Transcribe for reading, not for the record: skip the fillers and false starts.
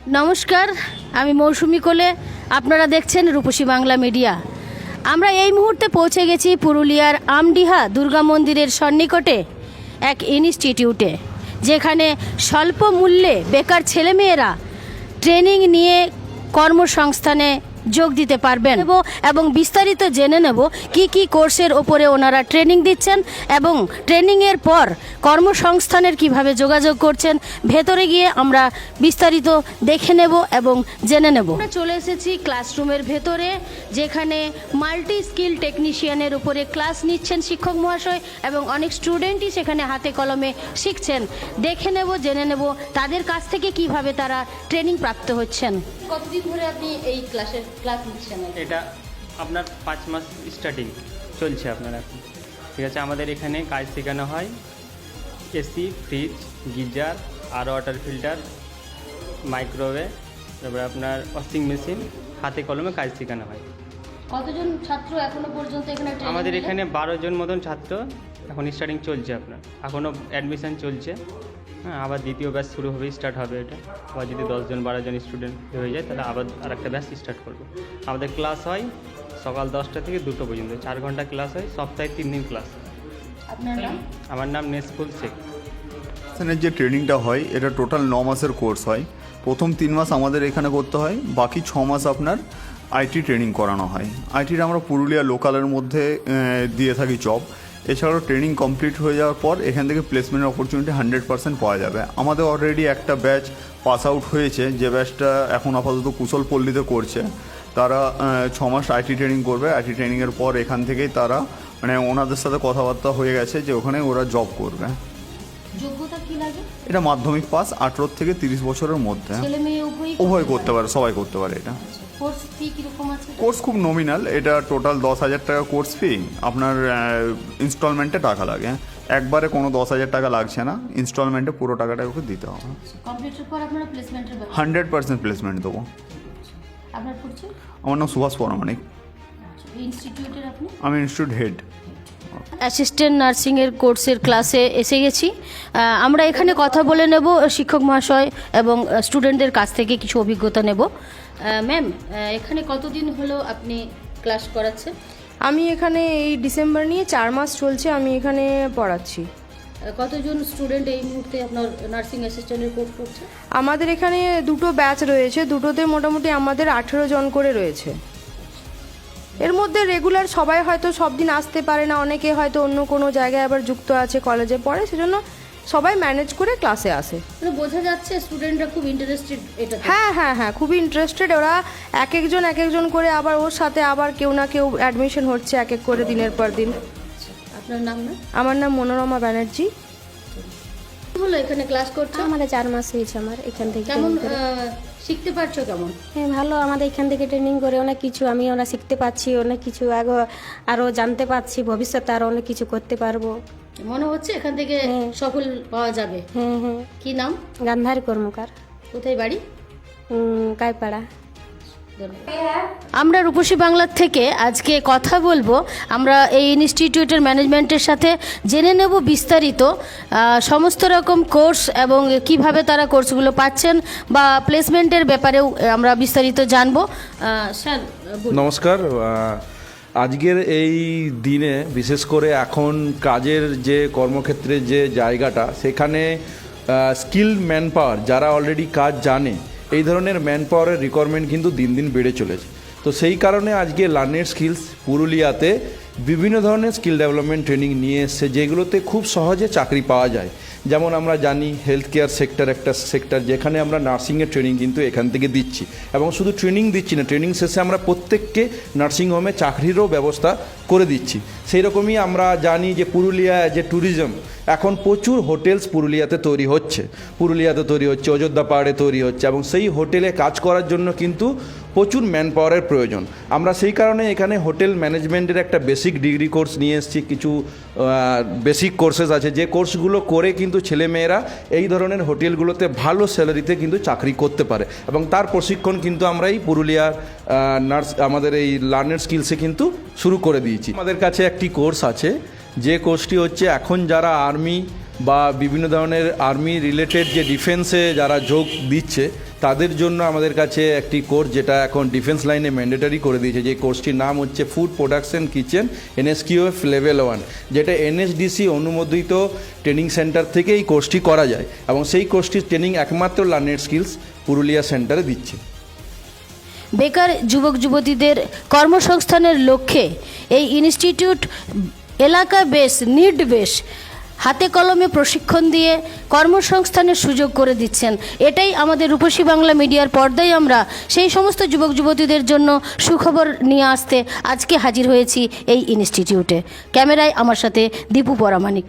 নমস্কার, আমি মৌসুমি কোলে। আপনারা দেখছেন রূপসী বাংলা মিডিয়া। আমরা এই মুহূর্তে পৌঁছে গেছি পুরুলিয়ার আমডিহা দুর্গা মন্দিরের সন্নিকটে এক ইনস্টিটিউটে, যেখানে স্বল্প মূল্যে বেকার ছেলেমেয়েরা ট্রেনিং নিয়ে কর্মসংস্থানে যোগ দিতে পারবেন এবং বিস্তারিত জেনে নেব কি কি কোর্সের ওপরে ওনারা ট্রেনিং দিচ্ছেন এবং ট্রেনিংয়ের পর কর্মসংস্থানের কিভাবে যোগাযোগ করছেন। ভেতরে গিয়ে আমরা বিস্তারিত দেখে নেব এবং জেনে নেব। আমরা চলে এসেছি ক্লাসরুমের ভেতরে, যেখানে মাল্টি স্কিল টেকনিশিয়ানের উপরে ক্লাস নিচ্ছেন শিক্ষক মহাশয় এবং অনেক স্টুডেন্টই সেখানে হাতে কলমে শিখছেন। দেখে নেব, জেনে নেব তাদের কাছ থেকে কিভাবে তারা ট্রেনিং প্রাপ্ত হচ্ছেন। কতদিন ধরে আপনি এই ক্লাস নিচ্ছেন? এটা আপনার 5 মাস স্টার্টিং চলছে আপনার এখন। ঠিক আছে, আমাদের এখানে কাজ শেখানো হয় এসি, ফ্রিজ, গিজার আর ওয়াটার ফিল্টার, মাইক্রোওয়েভ, তারপরে আপনার ওয়াশিং মেশিন, হাতে কলমে কাজ শেখানো হয়। কতজন ছাত্র এখনো পর্যন্ত এখানে? আমাদের এখানে 12 জন মতন ছাত্র এখন স্টার্টিং চলছে আপনার, এখনও অ্যাডমিশন চলছে। হ্যাঁ, আবার দ্বিতীয় ব্যাচ শুরু হবে, স্টার্ট হবে এটা। আবার যদি 10 জন 12 জন স্টুডেন্ট হয়ে যায় তাহলে আবার আরেকটা ব্যাচ স্টার্ট করবো। আমাদের ক্লাস হয় সকাল 10টা থেকে 2টো পর্যন্ত, 4 ঘন্টা ক্লাস হয়, সপ্তাহে 3 দিন ক্লাস। আপনার নাম? আমার নাম নেসফুল শেখ। এখানে যে ট্রেনিংটা হয় এটা টোটাল 9 মাসের কোর্স হয়। প্রথম 3 মাস আমাদের এখানে করতে হয়, বাকি 6 মাস আপনার আইটি ট্রেনিং করানো হয়। আইটির আমরা পুরুলিয়া লোকালের মধ্যে দিয়ে থাকি জব। এছাড়াও ট্রেনিং কমপ্লিট হয়ে যাওয়ার পর এখান থেকে প্লেসমেন্টের অপরচুনিটি 100% পাওয়া যাবে। আমাদের অলরেডি একটা ব্যাচ পাস আউট হয়েছে, যে ব্যাচটা এখন আপাতত কুশলপল্লীতে করছে। তারা 6 মাস আইটি ট্রেনিং করবে। আইটি ট্রেনিংয়ের পর এখান থেকেই তারা ওনাদের সাথে কথাবার্তা হয়ে গেছে যে ওখানে ওরা জব করবে। যোগ্যতা কি লাগে? এটা মাধ্যমিক পাস, 18 থেকে 30 বছরের মধ্যে। ছেলে মেয়ে উভয় করতে পারে, সবাই করতে পারে। এটা কোর্স ফি কিরকম আছে? কোর্স খুব নমিনাল। এটা টোটাল 10,000 টাকা কোর্স ফি। আপনার ইনস্টলমেন্টে টাকা লাগে, একবারে কোনো 10,000 টাকা লাগছে না, ইনস্টলমেন্টে পুরো টাকাটা ওকে দিতে হবে। কমপ্লিটের পর আপনারা প্লেসমেন্টের ব্যাপারে 100% প্লেসমেন্ট দেবো। আপনার পরিচয়? আমার নাম সুভাষ পরামানিক। ইনস্টিটিউটের আপনি? আমি ইনস্টিটিউট হেড। অ্যাসিস্ট্যান্ট নার্সিংয়ের কোর্সের ক্লাসে এসে গেছি। আমরা এখানে কথা বলে নেব শিক্ষক মহাশয় এবং স্টুডেন্টদের কাছ থেকে কিছু অভিজ্ঞতা নেব। ম্যাম, এখানে কতদিন হলো আপনি ক্লাস করাচ্ছেন? আমি এখানে এই ডিসেম্বর নিয়ে 4 মাস চলছে আমি এখানে পড়াচ্ছি। কতজন স্টুডেন্ট এই মুহূর্তে আপনার নার্সিং অ্যাসিস্ট্যান্টের কোর্স করছে? আমাদের এখানে 2টো ব্যাচ রয়েছে, দুটোতে মোটামুটি আমাদের 18 জন করে রয়েছে। এর মধ্যে রেগুলার সবাই হয়তো সব দিন আসতে পারে না, অনেকে হয়তো অন্য কোনো জায়গায় আবার যুক্ত আছে, কলেজে পড়ে, সেজন্য সবাই ম্যানেজ করে ক্লাসে আসে। মানে বোঝা যাচ্ছে স্টুডেন্টরা খুব ইন্টারেস্টেড এটা। হ্যাঁ, খুবই ইন্টারেস্টেড। ওরা এক একজন করে, আবার ওর সাথে আবার কেউ না কেউ অ্যাডমিশন হচ্ছে এক এক করে দিনের পর দিন। আপনার নাম? না, আমার নাম মনোরমা ব্যানার্জি। হলো এখানে ক্লাস করছো? আমাদের 4 মাস হয়েছে আমার এখান থেকে। কেমন শিখতে পারছো? কেমন? হ্যাঁ, ভালো। আমাদের এখান থেকে ট্রেনিং করে অনেক কিছু আমরা শিখতে পাচ্ছি, অনেক কিছু আরও জানতে পারছি, ভবিষ্যতে আরও অনেক কিছু করতে পারবো মনে হচ্ছে। এখান থেকে সফল পাওয়া যাবে। হ্যাঁ। কি নাম? গান্ধারী কর্মকার। কোথায় বাড়ি? কাইপাড়া। আমরা রূপসী বাংলার থেকে আজকে কথা বলবো। আমরা এই ইনস্টিটিউটের ম্যানেজমেন্টের সাথে জেনে নেব বিস্তারিত সমস্ত রকম কোর্স এবং কিভাবে তারা কোর্সগুলো পাচ্ছেন বা প্লেসমেন্টের ব্যাপারেও আমরা বিস্তারিত জানবো। স্যার নমস্কার। আজকের এই দিনে বিশেষ করে এখন কাজের যে কর্মক্ষেত্রে যে জায়গাটা, সেখানে স্কিল ম্যান পাওয়ার, যারা অলরেডি কাজ জানে, এই ধরনের ম্যান পাওয়ারের রিকোয়ারমেন্ট কিন্তু দিন দিন বেড়ে চলেছে। তো সেই কারণে আজকে লার্নের স্কিলস পুরুলিয়াতে বিভিন্ন ধরনের স্কিল ডেভেলপমেন্ট ট্রেনিং নিয়ে এসছে, যেগুলোতে খুব সহজে চাকরি পাওয়া যায়। যেমন আমরা জানি হেলথ কেয়ার সেক্টর একটা সেক্টর, যেখানে আমরা নার্সিংয়ের ট্রেনিং কিন্তু এখান থেকে দিচ্ছি, এবং শুধু ট্রেনিং দিচ্ছি না, ট্রেনিং শেষে আমরা প্রত্যেককে নার্সিংহোমে চাকরিরও ব্যবস্থা করে দিচ্ছি। সেই রকমই আমরা জানি যে পুরুলিয়া যে ট্যুরিজম, এখন প্রচুর হোটেলস পুরুলিয়াতে তৈরি হচ্ছে, অযোধ্যা পাহাড়ে তৈরি হচ্ছে, এবং সেই হোটেলে কাজ করার জন্য কিন্তু প্রচুর ম্যান পাওয়ারের প্রয়োজন। আমরা সেই কারণে এখানে হোটেল ম্যানেজমেন্টের একটা বেসিক ডিগ্রি কোর্স নিয়ে এসেছি। কিছু বেসিক কোর্সেস আছে, যে কোর্সগুলো করে কিন্তু ছেলেমেয়েরা এই ধরনের হোটেলগুলোতে ভালো স্যালারিতে কিন্তু চাকরি করতে পারে, এবং তার প্রশিক্ষণ কিন্তু আমরা এই পুরুলিয়ার আমাদের এই লার্নার স্কিলসে কিন্তু শুরু করে দিয়েছি। আমাদের কাছে একটি কোর্স আছে, যে কোর্সটি হচ্ছে এখন যারা আর্মি বা বিভিন্ন ধরনের আর্মি রিলেটেড যে ডিফেন্সে যারা যোগ দিচ্ছে তাদের জন্য আমাদের কাছে একটি কোর্স যেটা এখন ডিফেন্স লাইনে ম্যান্ডেটারি করে দিয়েছে, যে কোর্সটির নাম হচ্ছে food production kitchen NSQF level 1, যেটা NSDC অনুমোদিত ট্রেনিং সেন্টার থেকে এই কোর্সটি করা যায় এবং সেই কোর্সটির ট্রেনিং একমাত্র লার্নেড স্কিলস পুরুলিয়া সেন্টারে দিচ্ছে। বেকার যুবক যুবতীদের কর্মসংস্থানের লক্ষ্যে এই ইনস্টিটিউট এলাকা বেশ নিড বেশ হাতে কলমে প্রশিক্ষণ দিয়ে কর্মসংস্থানের সুযোগ করে দিচ্ছেন। এটাই আমাদের রূপসী বাংলা মিডিয়ার পর্দায় আমরা সেই সমস্ত যুবক যুবতীদের জন্য সুখবর নিয়ে আসতে আজকে হাজির হয়েছি এই ইনস্টিটিউটে। ক্যামেরায় আমার সাথে দীপু পরামানিক।